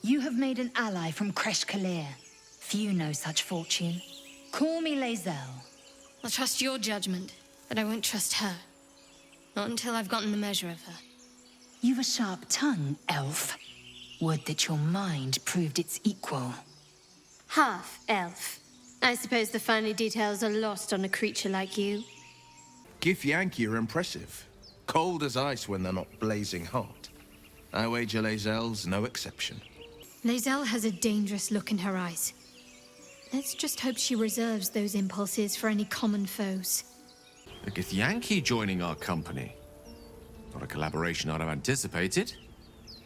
You have made an ally from Kresh Kalir. Few know such fortune. Call me Laezel. I'll trust your judgment, but I won't trust her. Not until I've gotten the measure of her. You've a sharp tongue, elf. Would that your mind proved its equal. Half-elf. I suppose the finer details are lost on a creature like you. Githyanki are impressive. Cold as ice when they're not blazing hot. I wager Laezel's no exception. Laezel has a dangerous look in her eyes. Let's just hope she reserves those impulses for any common foes. A Githyanki joining our company. Not a collaboration I'd have anticipated,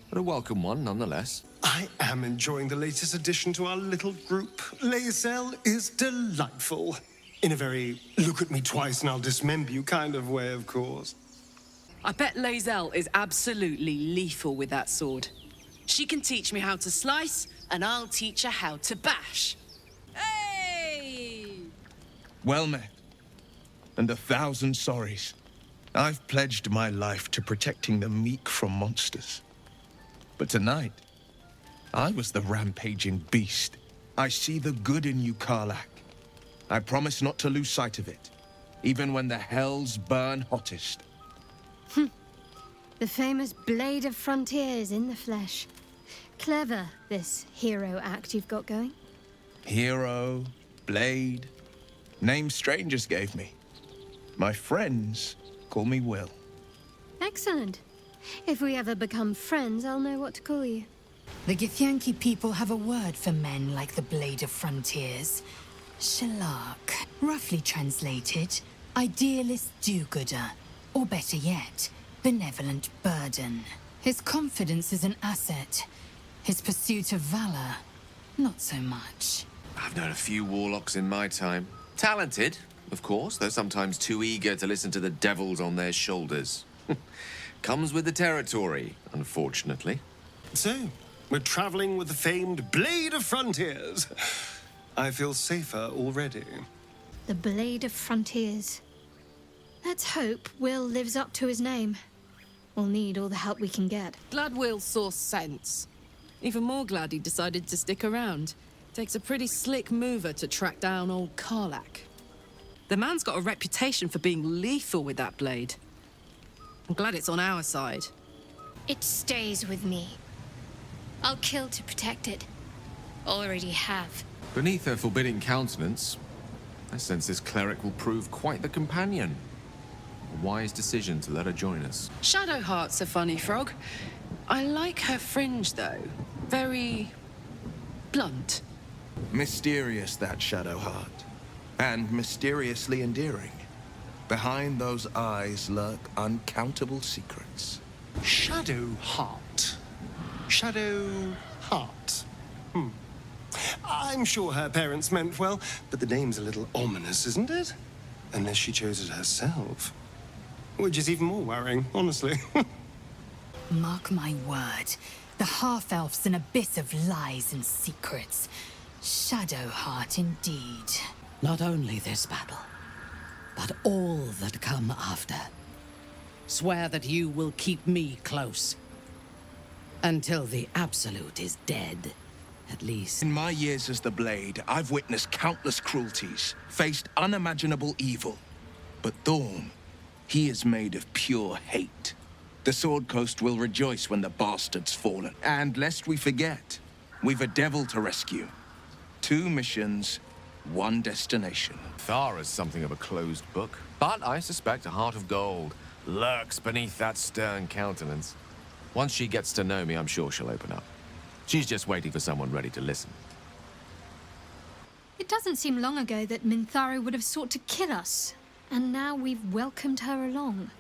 but a welcome one nonetheless. I am enjoying the latest addition to our little group. Laezel is delightful. In a very look at me twice and I'll dismember you kind of way, of course. I bet Laezel is absolutely lethal with that sword. She can teach me how to slice, and I'll teach her how to bash. Hey! Well met. And 1,000 sorries. I've pledged my life to protecting the meek from monsters. But tonight, I was the rampaging beast. I see the good in you, Karlach. I promise not to lose sight of it, even when the hells burn hottest. The famous Blade of Frontiers in the flesh. Clever, this hero act you've got going. Hero, Blade, names strangers gave me. My friends call me Wyll. Excellent. If we ever become friends, I'll know what to call you. The Githyanki people have a word for men like the Blade of Frontiers. Shalak. Roughly translated, idealist do-gooder. Or better yet, benevolent burden. His confidence is an asset. His pursuit of valor, not so much. I've known a few warlocks in my time. Talented, of course, though sometimes too eager to listen to the devils on their shoulders. Comes with the territory, unfortunately. So, we're traveling with the famed Blade of Frontiers. I feel safer already. The Blade of Frontiers. Let's hope Wyll lives up to his name. We'll need all the help we can get. Glad Wyll saw sense. Even more glad he decided to stick around. Takes a pretty slick mover to track down old Karlach. The man's got a reputation for being lethal with that blade. I'm glad it's on our side. It stays with me. I'll kill to protect it. Already have. Beneath her forbidding countenance, I sense this cleric will prove quite the companion. A wise decision to let her join us. Shadowheart's a funny frog. I like her fringe, though. Very blunt. Mysterious, that Shadowheart. And mysteriously endearing. Behind those eyes lurk uncountable secrets. Shadowheart. Shadowheart. I'm sure her parents meant well, but the name's a little ominous, isn't it? Unless she chose it herself. Which is even more worrying, honestly. Mark my word, the half-elf's an abyss of lies and secrets. Shadowheart indeed. Not only this battle, but all that come after. Swear that you will keep me close. Until the Absolute is dead, at least. In my years as the Blade, I've witnessed countless cruelties, faced unimaginable evil. But Thorn, he is made of pure hate. The Sword Coast will rejoice when the bastard's fallen. And lest we forget, we've a devil to rescue. 2 missions, 1 destination. Minthara's something of a closed book, but I suspect a heart of gold lurks beneath that stern countenance. Once she gets to know me, I'm sure she'll open up. She's just waiting for someone ready to listen. It doesn't seem long ago that Minthara would have sought to kill us, and now we've welcomed her along.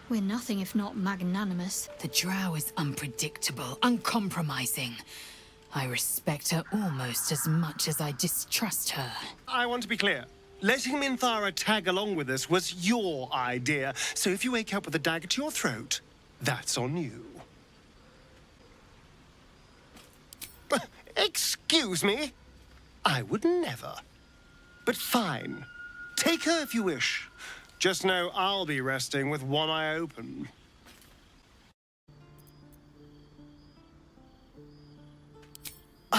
We're nothing if not magnanimous. The Drow is unpredictable, uncompromising. I respect her almost as much as I distrust her. I want to be clear. Letting Minthara tag along with us was your idea, so if you wake up with a dagger to your throat, that's on you. Excuse me? I would never. But fine. Take her if you wish. Just know I'll be resting with one eye open.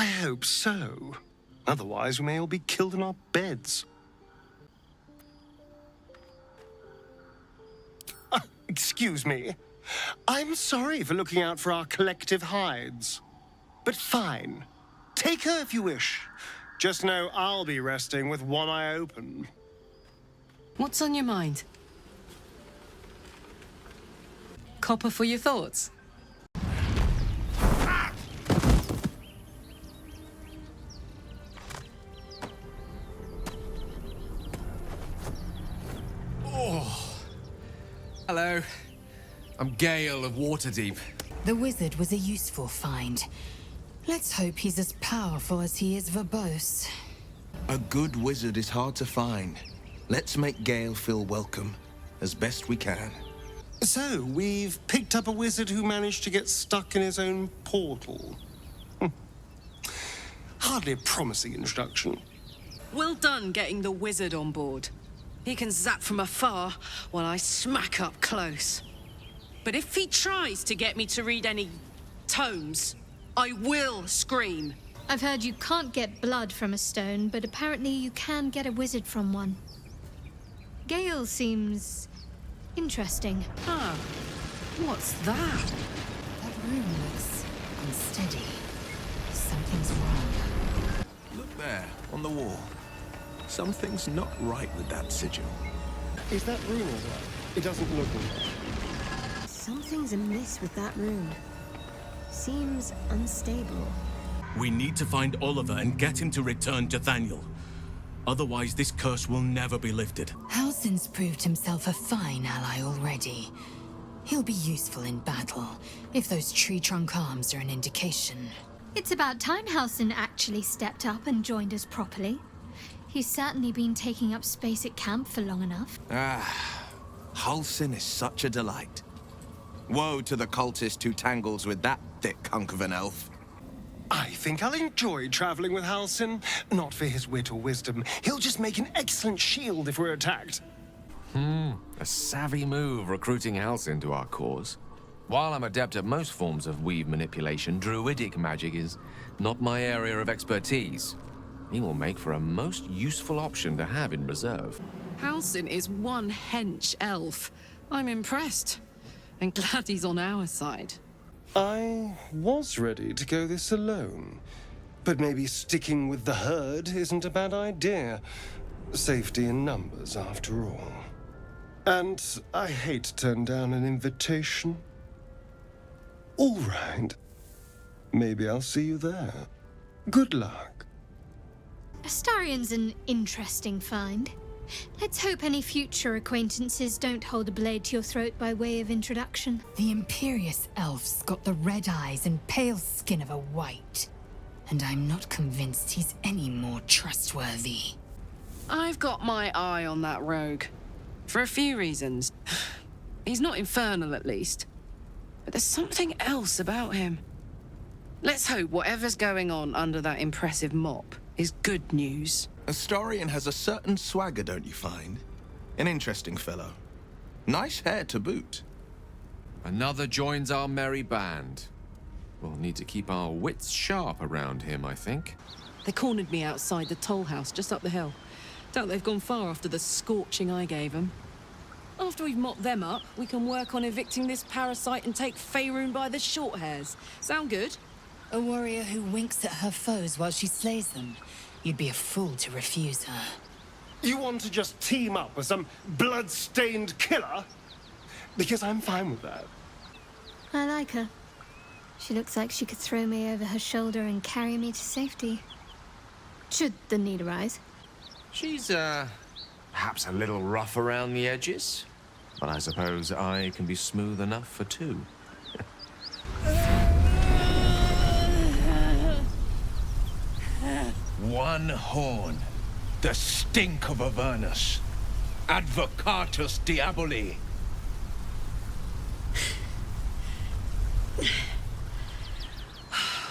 I hope so. Otherwise, we may all be killed in our beds. Excuse me. I'm sorry for looking out for our collective hides. But fine. Take her if you wish. Just know I'll be resting with one eye open. What's on your mind? Copper for your thoughts? Hello. I'm Gale of Waterdeep. The wizard was a useful find. Let's hope he's as powerful as he is verbose. A good wizard is hard to find. Let's make Gale feel welcome, as best we can. So, we've picked up a wizard who managed to get stuck in his own portal. Hardly a promising introduction. Well done getting the wizard on board. He can zap from afar while I smack up close. But if he tries to get me to read any tomes, I will scream. I've heard you can't get blood from a stone, but apparently you can get a wizard from one. Gale seems interesting. Huh. What's that? That room looks unsteady. Something's wrong. Look there, on the wall. Something's not right with that sigil. Is that room all right? It doesn't look all right. Something's amiss with that room. Seems unstable. We need to find Oliver and get him to return to Thaniel. Otherwise, this curse will never be lifted. Halsin's proved himself a fine ally already. He'll be useful in battle, if those tree trunk arms are an indication. It's about time Halsin actually stepped up and joined us properly. He's certainly been taking up space at camp for long enough. Halsin is such a delight. Woe to the cultist who tangles with that thick hunk of an elf. I think I'll enjoy traveling with Halsin. Not for his wit or wisdom. He'll just make an excellent shield if we're attacked. A savvy move recruiting Halsin to our cause. While I'm adept at most forms of weave manipulation, druidic magic is not my area of expertise. He will make for a most useful option to have in reserve. Halsin is one hench elf. I'm impressed. And glad he's on our side. I was ready to go this alone. But maybe sticking with the herd isn't a bad idea. Safety in numbers, after all. And I hate to turn down an invitation. All right. Maybe I'll see you there. Good luck. Astarion's an interesting find. Let's hope any future acquaintances don't hold a blade to your throat by way of introduction. The Imperious elf's got the red eyes and pale skin of a white. And I'm not convinced he's any more trustworthy. I've got my eye on that rogue. For a few reasons. He's not infernal, at least. But there's something else about him. Let's hope whatever's going on under that impressive mop is good news. Astarion has a certain swagger, don't you find? An interesting fellow. Nice hair to boot. Another joins our merry band. We'll need to keep our wits sharp around him, I think. They cornered me outside the toll house just up the hill. Doubt they've gone far after the scorching I gave them. After we've mopped them up, we can work on evicting this parasite and take Faerun by the short hairs. Sound good? A warrior who winks at her foes while she slays them. You'd be a fool to refuse her. You want to just team up with some blood-stained killer? Because I'm fine with that. I like her. She looks like she could throw me over her shoulder and carry me to safety. Should the need arise. She's, perhaps a little rough around the edges. But I suppose I can be smooth enough for two. One horn. The stink of Avernus. Advocatus Diaboli.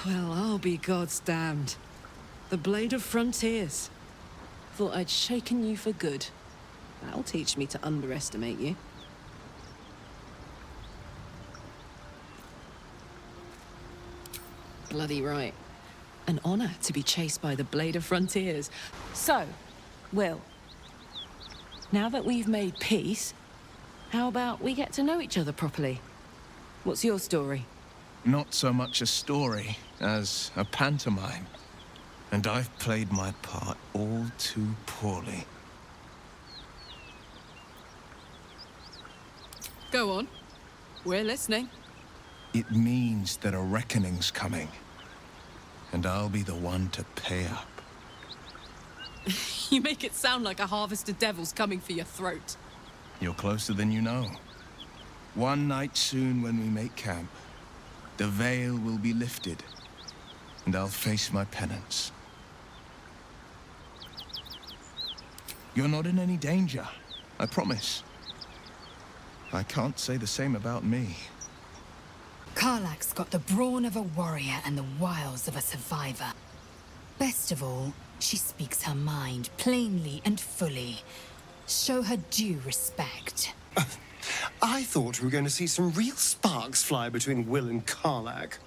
Well, I'll be God's damned. The Blade of Frontiers. Thought I'd shaken you for good. That'll teach me to underestimate you. Bloody right. An honor to be chased by the Blade of Frontiers. So, Wyll, now that we've made peace, how about we get to know each other properly? What's your story? Not so much a story as a pantomime. And I've played my part all too poorly. Go on. We're listening. It means that a reckoning's coming. And I'll be the one to pay up. You make it sound like a harvest of devils coming for your throat. You're closer than you know. One night soon when we make camp, the veil will be lifted, and I'll face my penance. You're not in any danger, I promise. I can't say the same about me. Karlach's got the brawn of a warrior and the wiles of a survivor. Best of all, she speaks her mind plainly and fully. Show her due respect. I thought we were going to see some real sparks fly between Wyll and Karlach.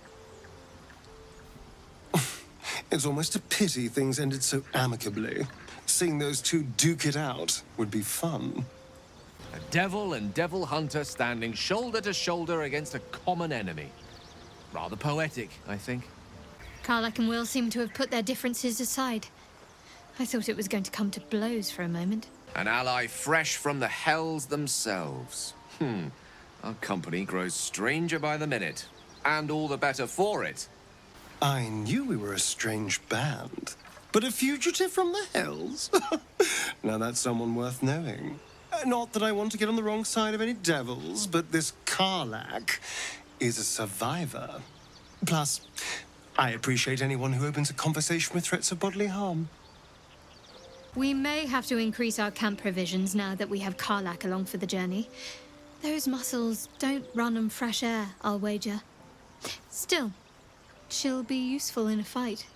It's almost a pity things ended so amicably. Seeing those two duke it out would be fun. A devil and devil hunter standing shoulder to shoulder against a common enemy. Rather poetic, I think. Karlach and Wyll seem to have put their differences aside. I thought it was going to come to blows for a moment. An ally fresh from the hells themselves. Our company grows stranger by the minute. And all the better for it. I knew we were a strange band. But a fugitive from the hells? Now that's someone worth knowing. Not that I want to get on the wrong side of any devils, but this Karlach is a survivor. Plus, I appreciate anyone who opens a conversation with threats of bodily harm. We may have to increase our camp provisions now that we have Karlach along for the journey. Those muscles don't run on fresh air, I'll wager. Still, she'll be useful in a fight.